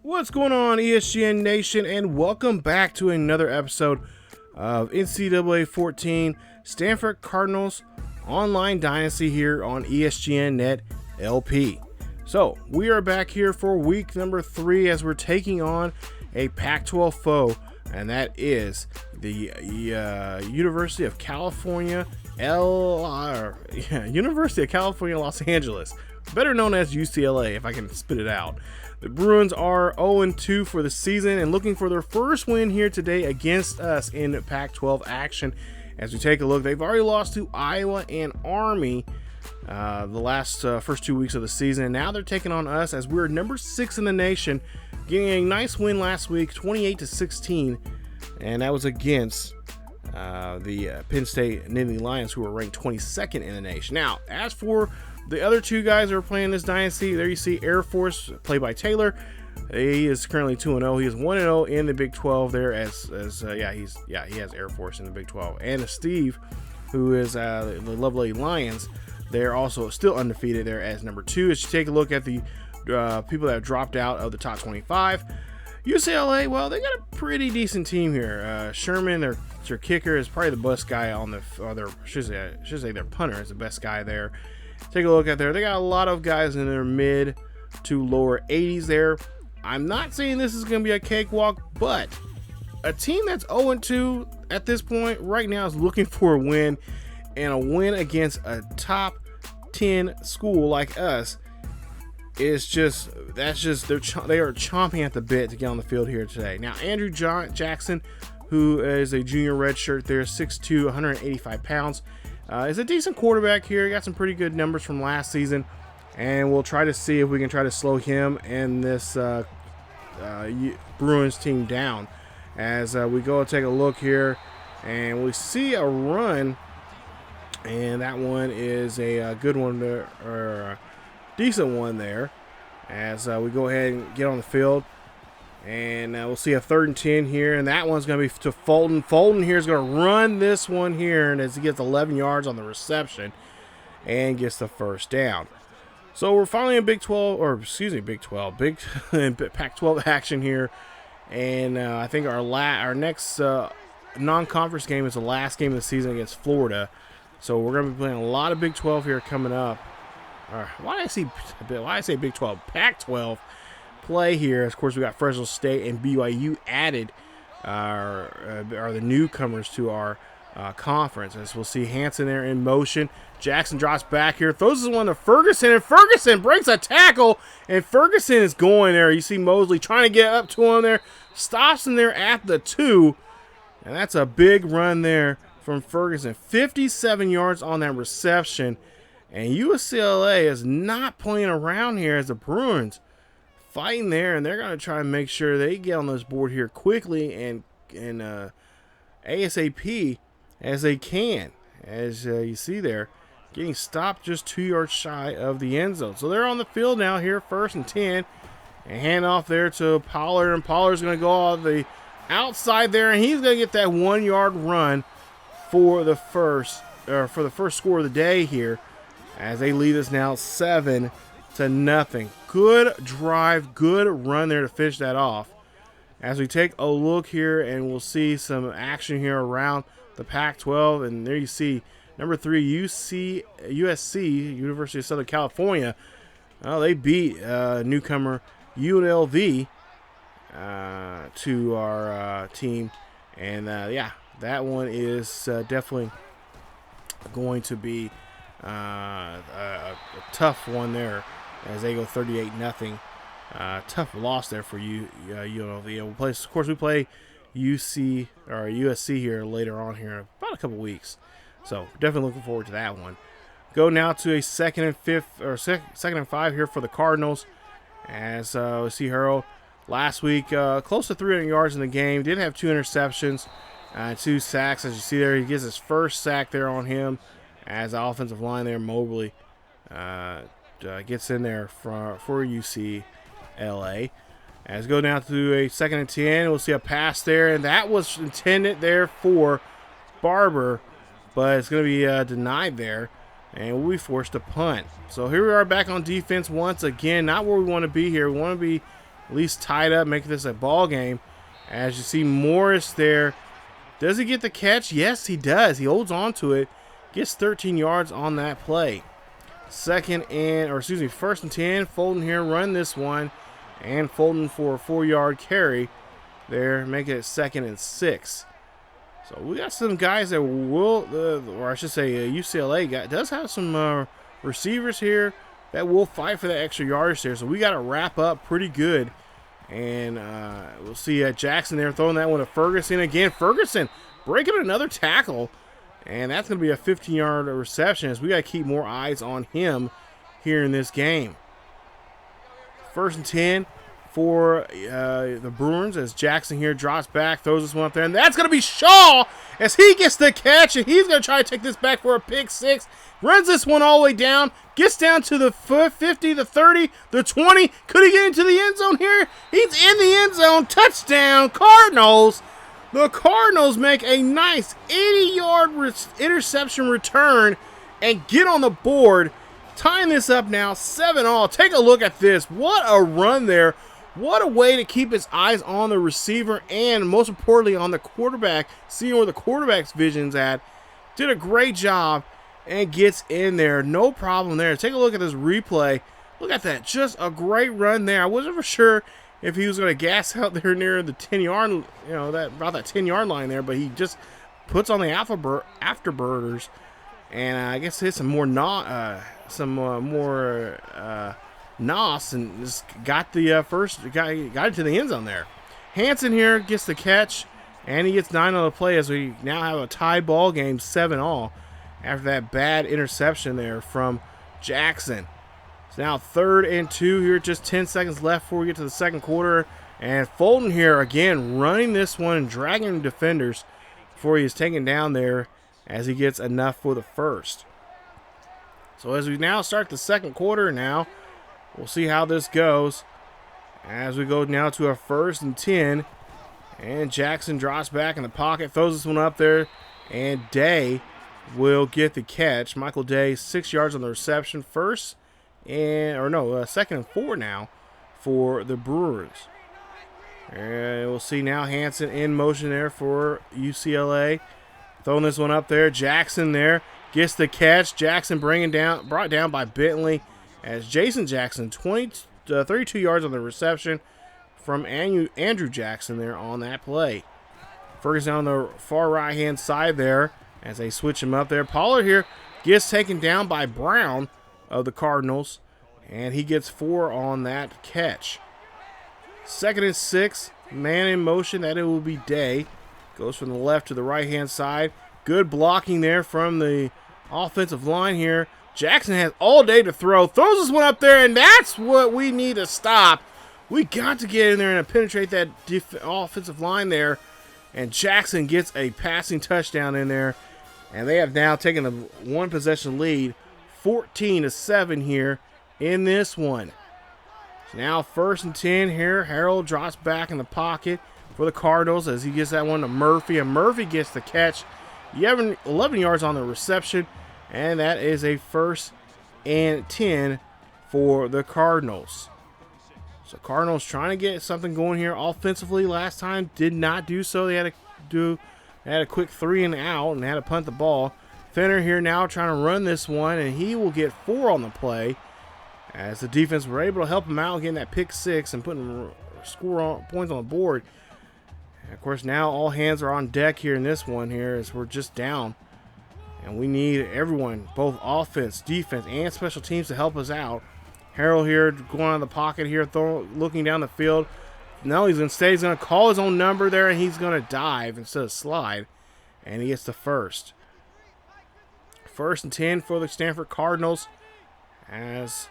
What's going on, ESGN Nation, and welcome back to another episode of NCAA 14 Stanford Cardinals Online Dynasty here on ESGNet LP. So, we are back here for week number 3 as we're taking on a Pac-12 foe, and that is the University of California, University of California, Los Angeles, better known as UCLA if I can spit it out. The Bruins are 0-2 for the season and looking for their first win here today against us in Pac-12 action. As we take a look, they've already lost to Iowa and Army the first 2 weeks of the season, and now they're taking on us as we're number 6 in the nation, getting a nice win last week, 28-16, and that was against the Penn State Nittany Lions, who were ranked 22nd in the nation. Now, as for the other two guys who are playing this dynasty, there you see Air Force, played by Taylor. He is currently 2-0. He is 1-0 in the Big 12 there he has Air Force in the Big 12. And Steve, who is the lovely Lions, they're also still undefeated there as number 2. As you take a look at the people that have dropped out of the top 25, UCLA, well, they got a pretty decent team here. Sherman, their kicker, is probably the best guy on should say their punter is the best guy there. Take a look at there. They got a lot of guys in their mid to lower 80s there. I'm not saying this is going to be a cakewalk, but a team that's 0-2 at this point right now is looking for a win, and a win against a top 10 school like us is they are chomping at the bit to get on the field here today. Now, Andrew Jackson, who is a junior redshirt there, 6'2", 185 pounds, is a decent quarterback here. He got some pretty good numbers from last season, and we'll try to see if we can try to slow him and this Bruins team down. As we go and take a look here, and we see a run, and that one is a good one there, or a decent one there. As we go ahead and get on the field, and we'll see a 3rd and 10 here, and that one's going to be to Fulton. Fulton here is going to run this one here, and as he gets 11 yards on the reception and gets the first down. So we're finally in Pac-12 action here, and I think our next non-conference game is the last game of the season against Florida. So we're going to be playing a lot of Big 12 here coming up. Why do I say Big 12? Pac-12 play here. Of course, we got Fresno State and BYU added are the newcomers to our conference. As we'll see Hansen there in motion. Jackson drops back here, throws this one to Ferguson, and Ferguson breaks a tackle, and Ferguson is going there. You see Mosley trying to get up to him there, stops him there at the 2, and that's a big run there from Ferguson. 57 yards on that reception, and UCLA is not playing around here as the Bruins fighting there, and they're going to try and make sure they get on this board here quickly and ASAP as they can. As you see there, getting stopped just 2 yards shy of the end zone. So they're on the field now here, 1st and 10, and hand off there to Pollard, and Pollard's going to go on the outside there, and he's going to get that 1-yard run for the first score of the day here, as they lead us now 7-0. Good drive, good run there to finish that off. As we take a look here, and we'll see some action here around the Pac-12, and there you see number 3 USC, University of Southern California. They beat newcomer UNLV to our team, and that one is definitely going to be a tough one there, as they go 38-0. Tough loss there for UNLV. Of course, we play USC here later on here in about a couple weeks. So definitely looking forward to that one. Go now to a 2nd and 5 here for the Cardinals. As we see Hurl last week, close to 300 yards in the game. Did have 2 interceptions, 2 sacks. As you see there, he gets his first sack there on him, as the offensive line there, Mobley, gets in there for UCLA. As we go down to a 2nd and 10, we'll see a pass there, and that was intended there for Barber, but it's going to be denied there, and we'll be forced to punt. So here we are back on defense once again. Not where we want to be here. We want to be at least tied up, making this a ball game. As you see Morris there. Does he get the catch? Yes, he does. He holds on to it. Gets 13 yards on that play. First and 10. Fulton here run this one. And Fulton for a 4-yard carry there, making it 2nd and 6. So we got some guys that will, or I should say UCLA does have some receivers here that will fight for that extra yardage there. So we got to wrap up pretty good. And we'll see Jackson there throwing that one to Ferguson again. Ferguson breaking another tackle. And that's going to be a 15-yard reception, as we got to keep more eyes on him here in this game. 1st and 10 for the Bruins, as Jackson here drops back, throws this one up there. And that's going to be Shaw as he gets the catch. And he's going to try to take this back for a pick 6. Runs this one all the way down. Gets down to the 50, the 30, the 20. Could he get into the end zone here? He's in the end zone. Touchdown, Cardinals. The Cardinals make a nice 80-yard interception return and get on the board. Tying this up now, 7-all. Take a look at this. What a run there. What a way to keep his eyes on the receiver and, most importantly, on the quarterback, seeing where the quarterback's vision's at. Did a great job and gets in there. No problem there. Take a look at this replay. Look at that. Just a great run there. I wasn't for sure if he was going to gas out there near the 10-yard, about that 10-yard line there, but he just puts on the afterburners, and I guess hit some more nos, and just got the got it to the end zone there. Hansen here gets the catch, and he gets 9 on the play, as we now have a tie ball game, 7-all, after that bad interception there from Jackson. It's now 3rd and 2 here, just 10 seconds left before we get to the second quarter. And Fulton here again running this one and dragging defenders before he is taken down there, as he gets enough for the first. So as we now start the second quarter now, we'll see how this goes. As we go now to a 1st and 10. And Jackson drops back in the pocket, throws this one up there, and Day will get the catch. Michael Day, 6 yards on the reception. 2nd and 4 now for the Brewers. And we'll see now Hansen in motion there for UCLA. Throwing this one up there. Jackson there gets the catch. Jackson brought down by Bentley, as Jason Jackson, 32 yards on the reception from Andrew Jackson there on that play. Ferguson on the far right-hand side there as they switch him up there. Pollard here gets taken down by Brown of the Cardinals, and he gets 4 on that catch. 2nd and 6, man in motion, that it will be Day. Goes from the left to the right-hand side. Good blocking there from the offensive line here. Jackson has all day to throw. Throws this one up there, and that's what we need to stop. We got to get in there and penetrate that offensive line there. And Jackson gets a passing touchdown in there. And they have now taken a 1-possession lead, 14-7 here in this one. So now 1st and 10 here. Harold drops back in the pocket for the Cardinals as he gets that one to Murphy. And Murphy gets the catch. 11 yards on the reception. And that is a 1st and 10 for the Cardinals. So Cardinals trying to get something going here offensively. Last time did not do so. They had a quick 3 and out and had to punt the ball. Fenner here now trying to run this one, and he will get 4 on the play, as the defense were able to help him out getting that pick 6 and putting points on the board. And of course, now all hands are on deck here in this one here, as we're just down. And we need everyone, both offense, defense, and special teams, to help us out. Harrell here going out of the pocket here, looking down the field. No, he's going to call his own number there, and he's going to dive instead of slide. And he gets the first. 1st and 10 for the Stanford Cardinals. As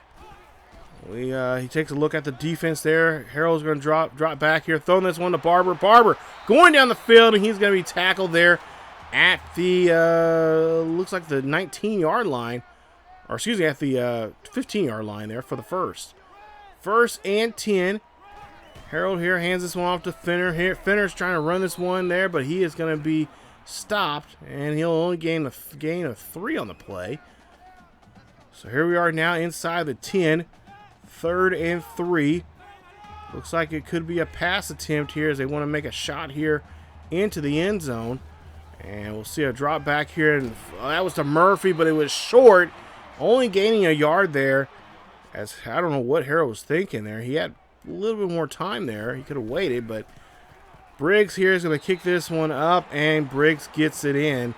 he takes a look at the defense there. Harrell's going to drop back here, throwing this one to Barber. Barber going down the field, and he's going to be tackled there at the, looks like the 19-yard line. Or excuse me, at the 15-yard line there for the first. 1st and 10. Harold here hands this one off to Fenner. Fenner's trying to run this one there, but he is going to be stopped, and he'll only gain a 3 on the play. So here we are now inside the 10. 3rd and 3. Looks like it could be a pass attempt here as they want to make a shot here into the end zone. And we'll see a drop back here. And that was to Murphy, but it was short. Only gaining a yard there. As I don't know what Harrell was thinking there. He had a little bit more time there. He could have waited, but Briggs here is going to kick this one up, and Briggs gets it in.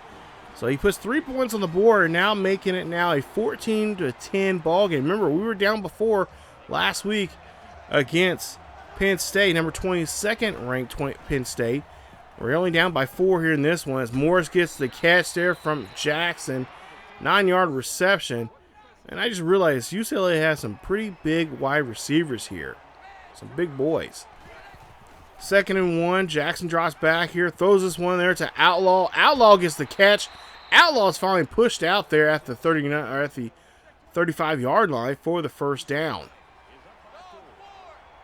So he puts 3 points on the board, now making it now a 14-10 ball game. Remember, we were down before last week against Penn State, number 22nd ranked Penn State. We're only down by 4 here in this one as Morris gets the catch there from Jackson. 9-yard reception. And I just realized UCLA has some pretty big wide receivers here. Some big boys. 2nd and 1. Jackson drops back here. Throws this one there to Outlaw. Outlaw gets the catch. Outlaw's finally pushed out there at the 35-yard line for the first down.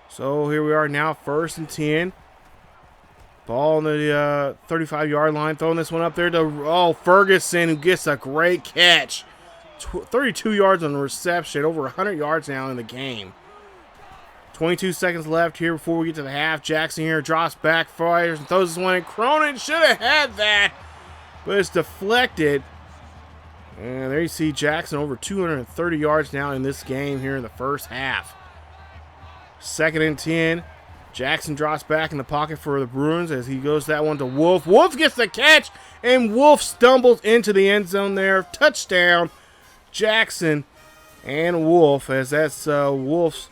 So here we are now, 1st and 10. Ball on the 35-yard line. Throwing this one up there to Ferguson, who gets a great catch. 32 yards on the reception. Over 100 yards now in the game. 22 seconds left here before we get to the half. Jackson here drops back, fires, and throws this one in. Cronin should have had that, but it's deflected. And there you see Jackson over 230 yards now in this game here in the first half. 2nd and 10. Jackson drops back in the pocket for the Bruins as he goes that one to Wolf. Wolf gets the catch, and Wolf stumbles into the end zone there. Touchdown, Jackson and Wolf, as that's Wolf's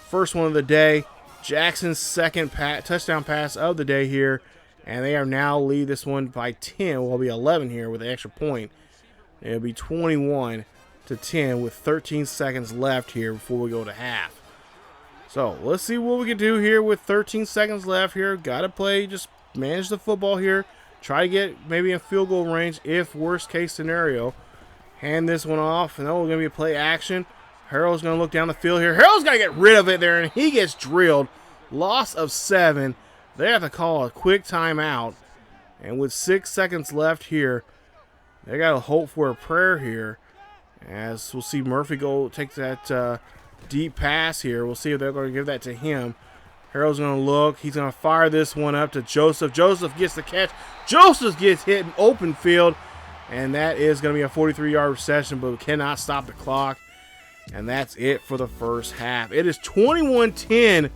first one of the day. Jackson's second touchdown pass of the day here, and they are now lead this one by 10. Well, it'll be 11 here with the extra point. It'll be 21-10 with 13 seconds left here before we go to half. So let's see what we can do here with 13 seconds left here. Got to play, just manage the football here. Try to get maybe in field goal range if worst case scenario. Hand this one off, and then we're going to be a play action. Harrell's going to look down the field here. Harrell's got to get rid of it there, and he gets drilled. Loss of 7. They have to call a quick timeout. And with 6 seconds left here, they got to hope for a prayer here. As we'll see Murphy go take that deep pass here. We'll see if they're going to give that to him. Harrell's going to look. He's going to fire this one up to Joseph. Joseph gets the catch. Joseph gets hit in open field. And that is going to be a 43-yard reception, but we cannot stop the clock. And that's it for the first half. It is 21-10.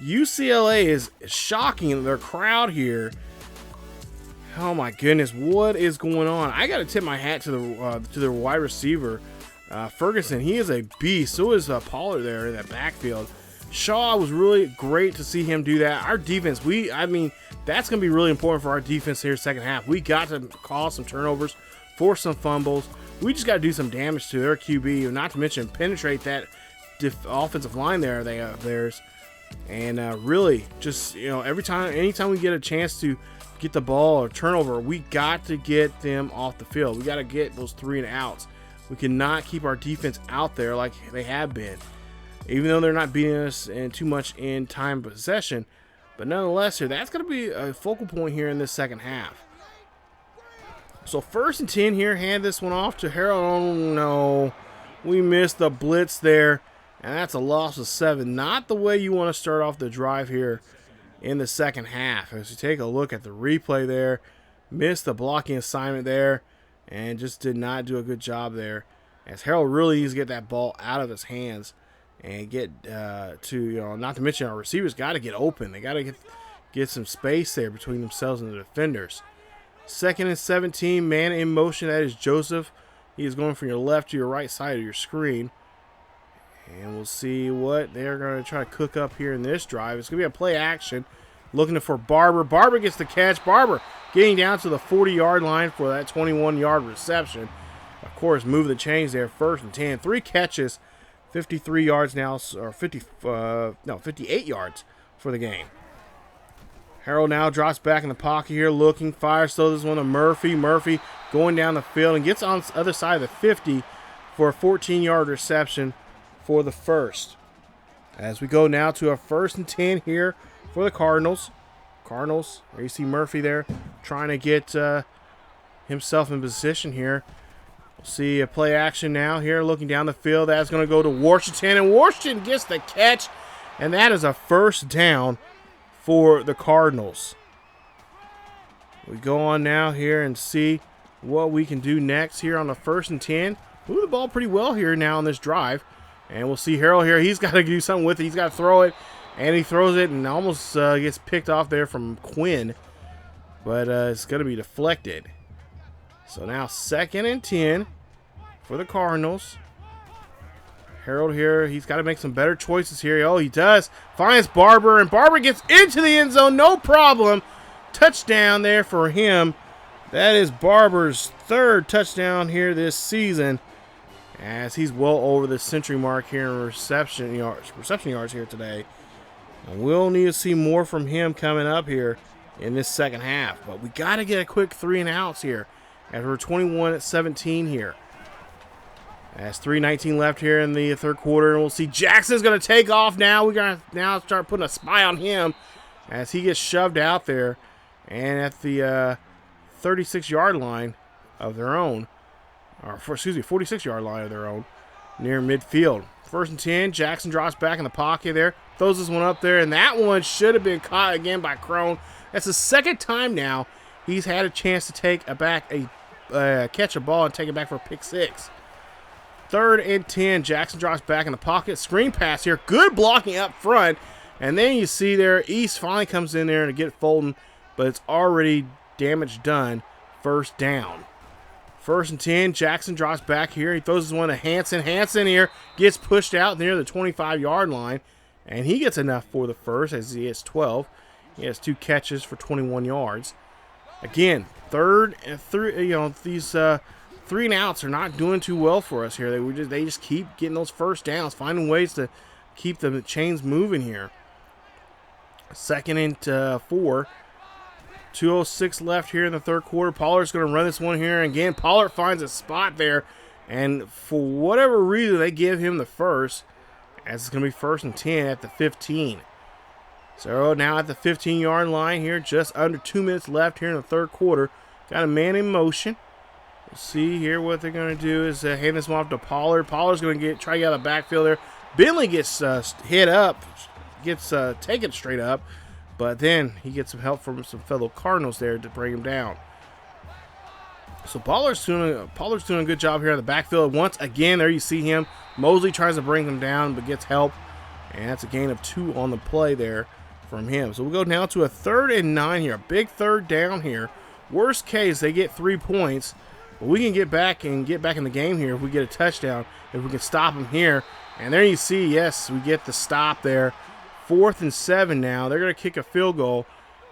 UCLA is shocking their crowd here. Oh my goodness, what is going on? I got to tip my hat to the wide receiver, Ferguson. He is a beast. So is Pollard there in that backfield. Shaw was really great to see him do that. Our defense, I mean, that's going to be really important for our defense here second half. We got to cause some turnovers, force some fumbles. We just got to do some damage to their QB, not to mention penetrate that offensive line there they have theirs. And really, just, anytime we get a chance to get the ball or turnover, we got to get them off the field. We got to get those 3 and outs. We cannot keep our defense out there like they have been, even though they're not beating us in too much in time possession. But nonetheless, here that's going to be a focal point here in this second half. So 1st and 10 here. Hand this one off to Harrell. Oh no, we missed the blitz there, and that's a loss of 7. Not the way you want to start off the drive here in the second half. As you take a look at the replay there, missed the blocking assignment there, and just did not do a good job there. As Harrell really needs to get that ball out of his hands and get not to mention our receivers got to get open. They got to get some space there between themselves and the defenders. 2nd and 17, man in motion. That is Joseph. He is going from your left to your right side of your screen. And we'll see what they're going to try to cook up here in this drive. It's going to be a play action. Looking for Barber. Barber gets the catch. Barber getting down to the 40-yard line for that 21-yard reception. Of course, move the chains there. 1st and 10. 3 catches, 53 yards now, or 58 yards for the game. Harrell now drops back in the pocket here, looking, fires, throws this one to Murphy. Murphy going down the field and gets on the other side of the 50 for a 14-yard reception for the first. As we go now to a 1st and 10 here for the Cardinals. Cardinals, there you see Murphy there trying to get himself in position here. We'll see a play action now here, looking down the field. That's going to go to Washington, and Washington gets the catch. And that is a first down for the Cardinals. We go on now here and see what we can do next here on the 1st and 10. Move the ball pretty well here now on this drive. And we'll see Harold here. He's got to do something with it. He's got to throw it. And he throws it and almost gets picked off there from Quinn. But it's going to be deflected. So now 2nd and 10 for the Cardinals. Harold here, he's got to make some better choices here. Oh, he does. Finds Barber, and Barber gets into the end zone. No problem. Touchdown there for him. That is Barber's 3rd touchdown here this season, as he's well over the century mark here in reception yards here today. And we'll need to see more from him coming up here in this second half. But we got to get a quick 3 and outs here as we're 21-17 here. As 3:19 left here in the 3rd quarter, and we'll see Jackson's going to take off now. We're going to now start putting a spy on him as he gets shoved out there. And at the 36-yard line of their own, or 46-yard line of their own, near midfield. 1st and 10, Jackson drops back in the pocket there, throws this one up there, and that one should have been caught again by Crone. That's the 2nd time now he's had a chance to take catch a ball and take it back for a pick 6. 3rd and 10, Jackson drops back in the pocket, screen pass here, good blocking up front, and then you see there, East finally comes in there to get Fulton, but it's already damage done. 1st down. 1st and 10, Jackson drops back here. He throws this one to Hanson. Hanson here gets pushed out near the 25-yard line, and he gets enough for the first as he has 12. He has 2 catches for 21 yards. Again, 3rd and 3. These 3 and outs are not doing too well for us here. They just keep getting those first downs, finding ways to keep the chains moving here. 2nd and 4. 2:06 left here in the 3rd quarter. Pollard's going to run this one here. Again, Pollard finds a spot there, and for whatever reason, they give him the first, as it's going to be 1st and 10 at the 15. So now at the 15-yard line here, just under 2 minutes left here in the 3rd quarter. Got a man in motion. We'll see here what they're going to do is hand this one off to Pollard. Pollard's going to try to get out of the backfield there. Bentley gets hit up, gets taken straight up. But then he gets some help from some fellow Cardinals there to bring him down. So Pollard's doing a good job here in the backfield. Once again, there you see him. Mosley tries to bring him down, but gets help. And that's a gain of 2 on the play there from him. So we'll go now to a 3rd and 9 here. A big 3rd down here. Worst case, they get 3 points. But we can get back in the game here if we get a touchdown. If we can stop them here. And there you see, yes, we get the stop there. 4th and 7 now. They're going to kick a field goal.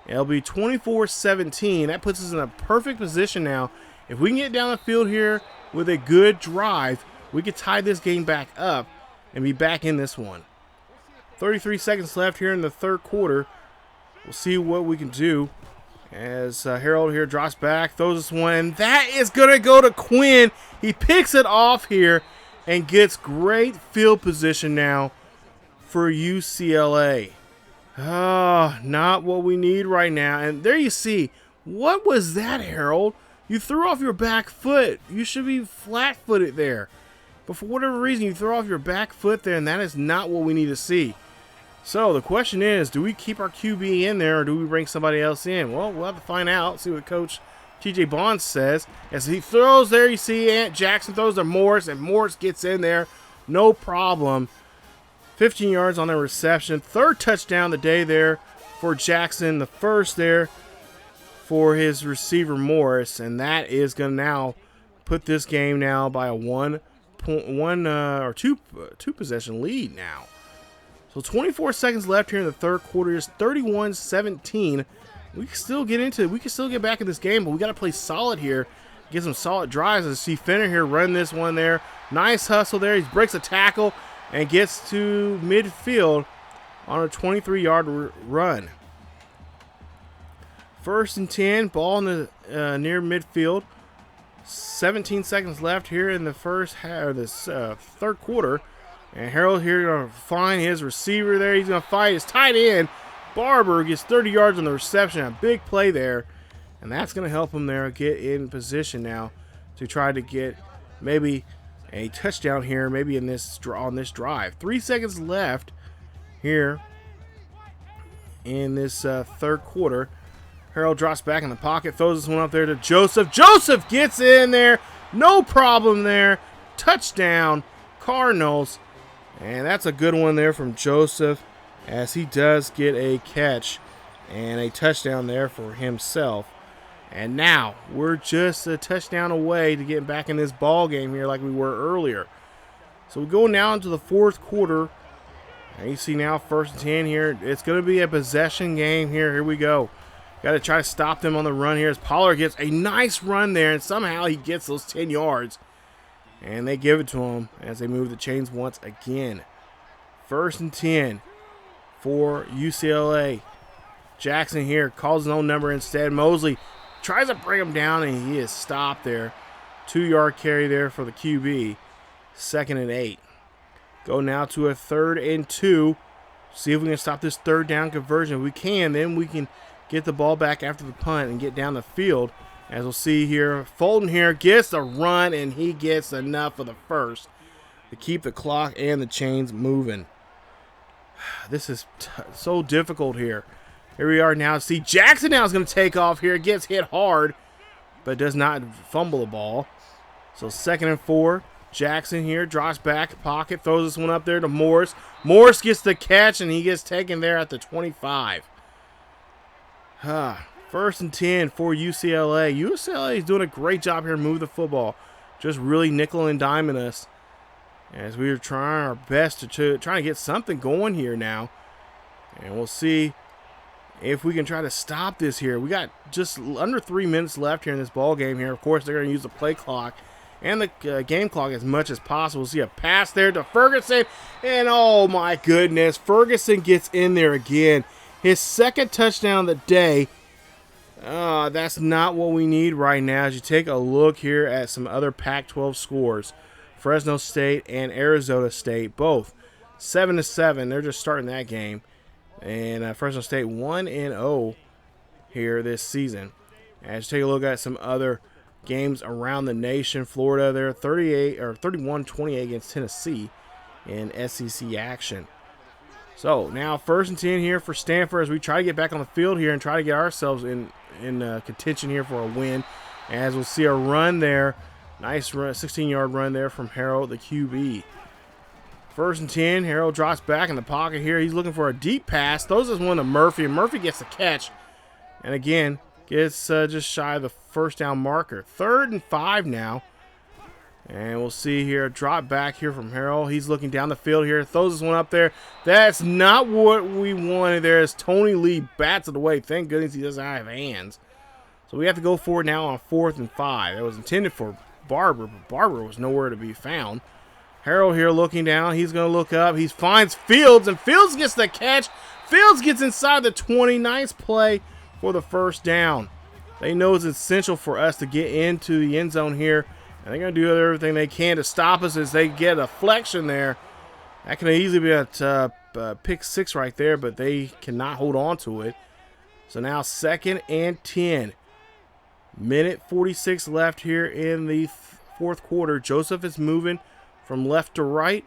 It'll be 24-17. That puts us in a perfect position now. If we can get down the field here with a good drive, we could tie this game back up and be back in this one. 33 seconds left here in the 3rd quarter. We'll see what we can do as Harold here drops back, throws this one, and that is going to go to Quinn. He picks it off here and gets great field position now for UCLA. Not what we need right now. And there you see, what was that, Harold? You threw off your back foot. You should be flat-footed there. But for whatever reason, you throw off your back foot there, and that is not what we need to see. So the question is, do we keep our QB in there, or do we bring somebody else in? Well, we'll have to find out, see what Coach T.J. Bonds says. As he throws there, you see Ant Jackson throws to Morris, and Morris gets in there. No problem. 15 yards on the reception. 3rd touchdown of the day there for Jackson. The first there for his receiver Morris. And that is going to now put this game now by a two possession lead now. So 24 seconds left here in the 3rd quarter. It's 31-17. We can still get back in this game, but we got to play solid here. Get some solid drives. As see Fenner here run this one there. Nice hustle there. He breaks a tackle and gets to midfield on a 23-yard run. 1st and 10, ball in the near midfield. 17 seconds left here in the 3rd quarter. And Harold here going to find his receiver there. He's going to find his tight end. Barber gets 30 yards on the reception. A big play there. And that's going to help him there get in position now to try to get maybe a touchdown here, maybe on this drive. 3 seconds left here in this third quarter. Harold drops back in the pocket, throws this one up there to Joseph. Joseph gets in there. No problem there. Touchdown, Cardinals. And that's a good one there from Joseph, as he does get a catch and a touchdown there for himself. And now we're just a touchdown away to getting back in this ball game here like we were earlier. So we go now into the fourth quarter. And you see now 1st and 10 here. It's going to be a possession game here. Here we go. Got to try to stop them on the run here as Pollard gets a nice run there, and somehow he gets those 10 yards. And they give it to him as they move the chains once again. 1st and 10 for UCLA. Jackson here calls his own number instead. Mosley tries to bring him down, and he is stopped there. 2-yard carry there for the QB. 2nd and 8. Go now to a 3rd and 2. See if we can stop this 3rd down conversion. If we can, then we can get the ball back after the punt and get down the field. As we'll see here, Fulton here gets the run, and he gets enough for the first to keep the clock and the chains moving. This is so difficult here. Here we are now. See, Jackson now is going to take off here. Gets hit hard, but does not fumble the ball. So 2nd and 4. Jackson here drops back, pocket, throws this one up there to Morris. Morris gets the catch, and he gets taken there at the 25. 1st and 10 for UCLA. UCLA is doing a great job here moving the football. Just really nickel and diming us as we are trying our best to try to get something going here now. And we'll see if we can try to stop this here. We got just under 3 minutes left here in this ball game here. Of course, they're going to use the play clock and the game clock as much as possible. We'll see a pass there to Ferguson. And oh my goodness, Ferguson gets in there again. His 2nd touchdown of the day. That's not what we need right now. As you take a look here at some other Pac-12 scores, Fresno State and Arizona State, both 7-7. They're just starting that game. And Fresno State 1-0 here this season. As you take a look at some other games around the nation, Florida, they're 31-28 against Tennessee in SEC action. So now 1st and 10 here for Stanford as we try to get back on the field here and try to get ourselves in contention here for a win. As we'll see a run there. Nice run, 16-yard run there from Harold, the QB. 1st and 10, Harold drops back in the pocket here. He's looking for a deep pass. Throws this one to Murphy, and Murphy gets the catch. And again, gets just shy of the 1st down marker. 3rd and 5 now. And we'll see here a drop back here from Harold. He's looking down the field here. Throws this one up there. That's not what we wanted there as Tony Lee bats it away. Thank goodness he doesn't have hands. So we have to go for it now on 4th and 5. That was intended for Barber, but Barber was nowhere to be found. Harold here looking down. He's going to look up. He finds Fields, and Fields gets the catch. Fields gets inside the 20. Nice play for the 1st down. They know it's essential for us to get into the end zone here. And they're going to do everything they can to stop us as they get a flexion there. That can easily be a pick 6 right there, but they cannot hold on to it. So now 2nd and 10. Minute 46 left here in the 4th quarter. Joseph is moving from left to right.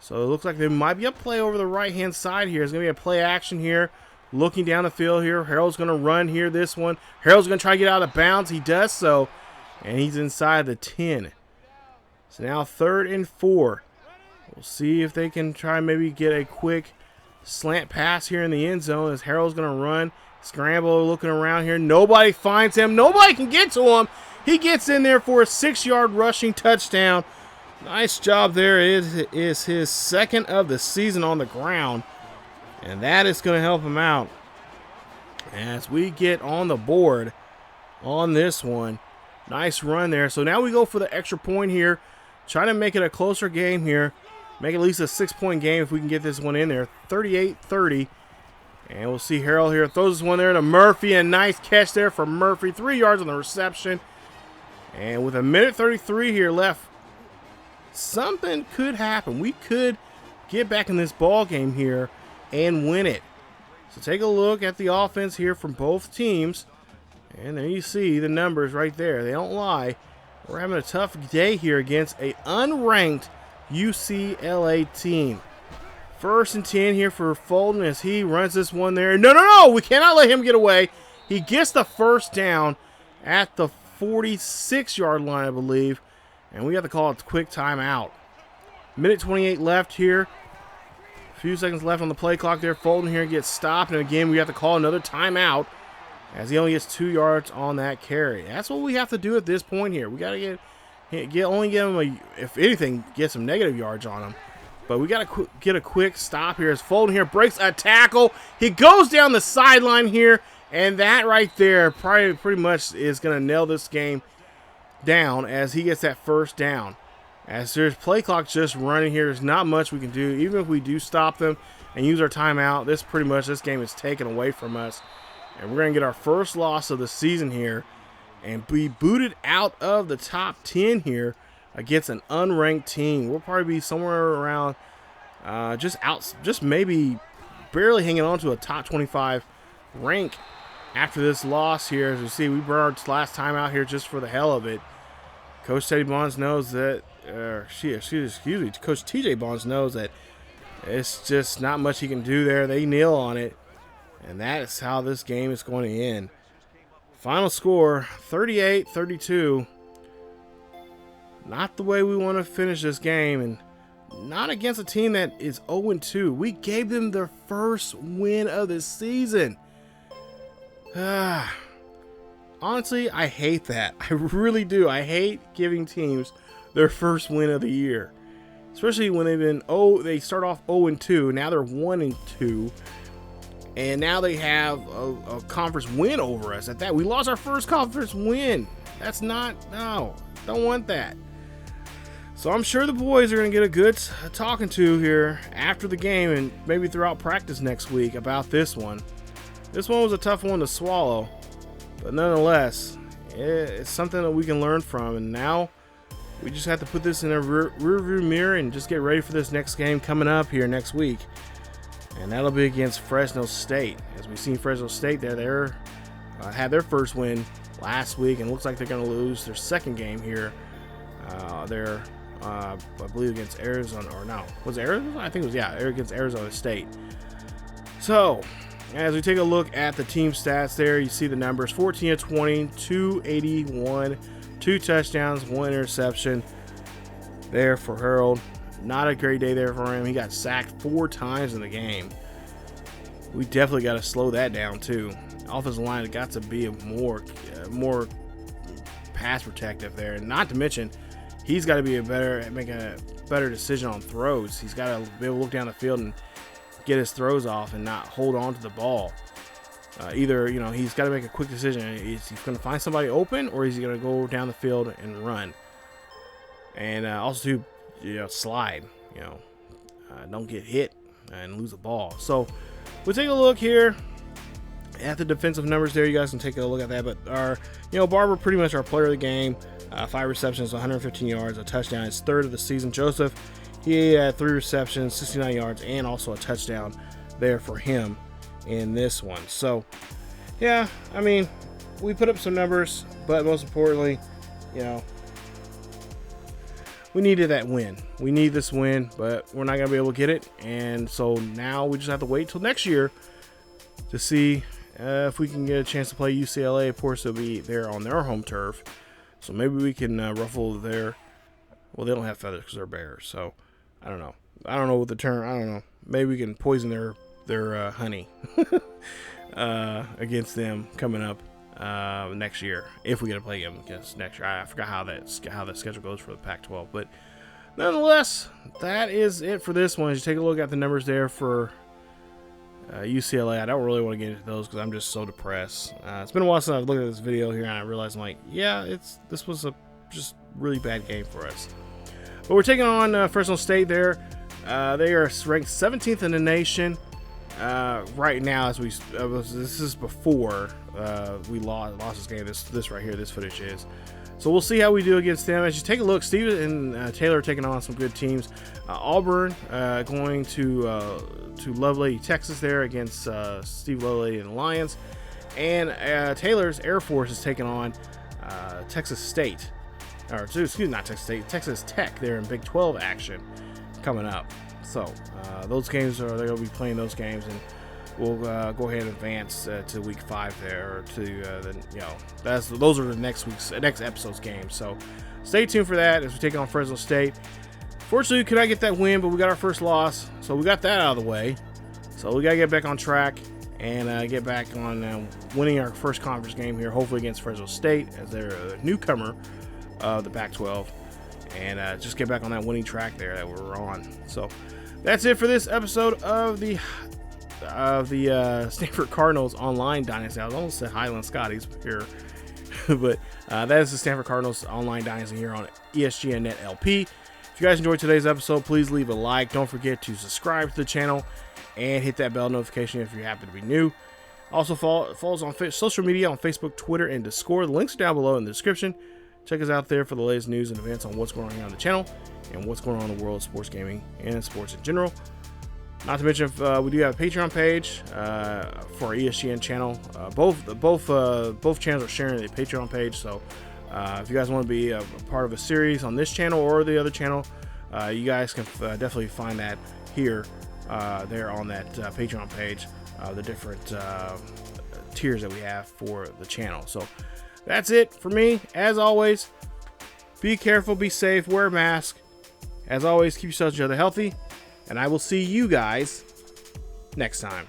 So it looks like there might be a play over the right-hand side here. There's going to be a play action here. Looking down the field here. Harold's going to run here this one. Harold's going to try to get out of bounds. He does so. And he's inside the 10. So now 3rd and 4. We'll see if they can try and maybe get a quick slant pass here in the end zone as Harold's going to run. Scramble looking around here. Nobody finds him. Nobody can get to him. He gets in there for a 6-yard rushing touchdown. Nice job there. It is his 2nd of the season on the ground. And that is going to help him out as we get on the board on this one. Nice run there. So now we go for the extra point here. Try to make it a closer game here. Make it at least a 6-point game if we can get this one in there. 38-30. And we'll see Harold here. Throws this one there to Murphy. A nice catch there for Murphy. 3 yards on the reception. And with a minute 33 here left, something could happen. We could get back in this ball game here and win it. So take a look at the offense here from both teams. And there you see the numbers right there. They don't lie. We're having a tough day here against an unranked UCLA team. First and 10 here for Fulton as he runs this one there. No, we cannot let him get away. He gets the first down at the 46-yard line, I believe. And we got to call it a quick timeout. Minute 28 left here. A few seconds left on the play clock there. Fulton here gets stopped. And again, we have to call another timeout as he only gets 2 yards on that carry. That's what we have to do at this point here. We got to get him, if anything, get some negative yards on him. But we got to get a quick stop here as Fulton here breaks a tackle. He goes down the sideline here, and that right there probably pretty much is going to nail this game down as he gets that first down. As there's play clock just running here, there's not much we can do. Even if we do stop them and use our timeout, this game is taken away from us. And we're going to get our first loss of the season here and be booted out of the top 10 here against an unranked team. We'll probably be somewhere around just maybe barely hanging on to a top 25 rank after this loss here. As you see, we brought our last time out here just for the hell of it. Coach Teddy Bonds knows that, Coach TJ Bonds knows that it's just not much he can do there. They kneel on it, and that is how this game is going to end. Final score, 38-32. Not the way we want to finish this game, and not against a team that is 0-2. We gave them their first win of the season. Honestly, I hate that. I really do. I hate giving teams their first win of the year, especially when they start off 0-2. Now they're 1-2, and now they have a conference win over us. At that, we lost our first conference win. No, don't want that. So I'm sure the boys are going to get a good talking to here after the game and maybe throughout practice next week about this one. This one was a tough one to swallow, but nonetheless, it's something that we can learn from. And now we just have to put this in a rearview mirror and just get ready for this next game coming up here next week. And that'll be against Fresno State. As we've seen Fresno State there, they had their first win last week, and looks like they're going to lose their second game here. I believe against Arizona, or no, was it Arizona? I think it was, against Arizona State. So, as we take a look at the team stats there, you see the numbers: 14-20, 281, 2 touchdowns, 1 interception there for Harold. Not a great day there for him. He got sacked 4 times in the game. We definitely got to slow that down too. Offensive line has got to be more pass protective there, and not to mention, he's got to make a better decision on throws. He's got to be able to look down the field and get his throws off and not hold on to the ball. He's got to make a quick decision. Is he going to find somebody open, or is he going to go down the field and run? And also, slide. Don't get hit and lose the ball. So we'll take a look here at the defensive numbers there. You guys can take a look at that. But Barber, pretty much our player of the game. 5 receptions, 115 yards, a touchdown. His third of the season. Joseph, he had 3 receptions, 69 yards, and also a touchdown there for him in this one. So, yeah, I mean, we put up some numbers, but most importantly, we needed that win. We need this win, but we're not going to be able to get it. And so now we just have to wait till next year to see if we can get a chance to play UCLA. Of course, they'll be there on their home turf. So maybe we can ruffle their... Well, they don't have feathers because they're bears. So, I don't know. I don't know what the term... I don't know. Maybe we can poison their honey against them coming up next year. If we get to play them against next year. I forgot how the schedule goes for the Pac-12. But nonetheless, that is it for this one. As you take a look at the numbers there for UCLA. I don't really want to get into those because I'm just so depressed. It's been a while since I've looked at this video here, and I realized this was a just really bad game for us. But we're taking on Fresno State there. They are ranked 17th in the nation right now. This is before we lost this game. This right here, this footage is. So we'll see how we do against them. As you take a look, Steve and Taylor are taking on some good teams. Auburn going to Lovelady, Texas there against Steve Lovelady and the Lions. And Taylor's Air Force is taking on Texas State. Not Texas State, Texas Tech there in Big 12 action coming up. So those games they're going to be playing those games, and we'll go ahead and advance to week 5 there, or to those are the next episode's games. So stay tuned for that as we take on Fresno State. Fortunately, we could not get that win, but we got our first loss, so we got that out of the way. So we got to get back on track and get back on winning our first conference game here, hopefully against Fresno State, as they're a newcomer of the Pac-12, and just get back on that winning track there that we're on. So that's it for this episode of the Stanford Cardinals online Dynasty. I almost said Highland Scotties here, but that is the Stanford Cardinals online Dynasty here on ESGNet LP. If you guys enjoyed today's episode, please leave a like. Don't forget to subscribe to the channel and hit that bell notification if you happen to be new. Also, follow us on social media on Facebook, Twitter, and Discord. The links are down below in the description. Check us out there for the latest news and events on what's going on here on the channel and what's going on in the world of sports gaming and sports in general. Not to mention, we do have a Patreon page for our ESGN channel. Both channels are sharing the Patreon page, so if you guys want to be a part of a series on this channel or the other channel, you guys can definitely find that here, there on that Patreon page, the different tiers that we have for the channel. So that's it for me. As always, be careful, be safe, wear a mask. As always, keep yourselves and each other healthy, and I will see you guys next time.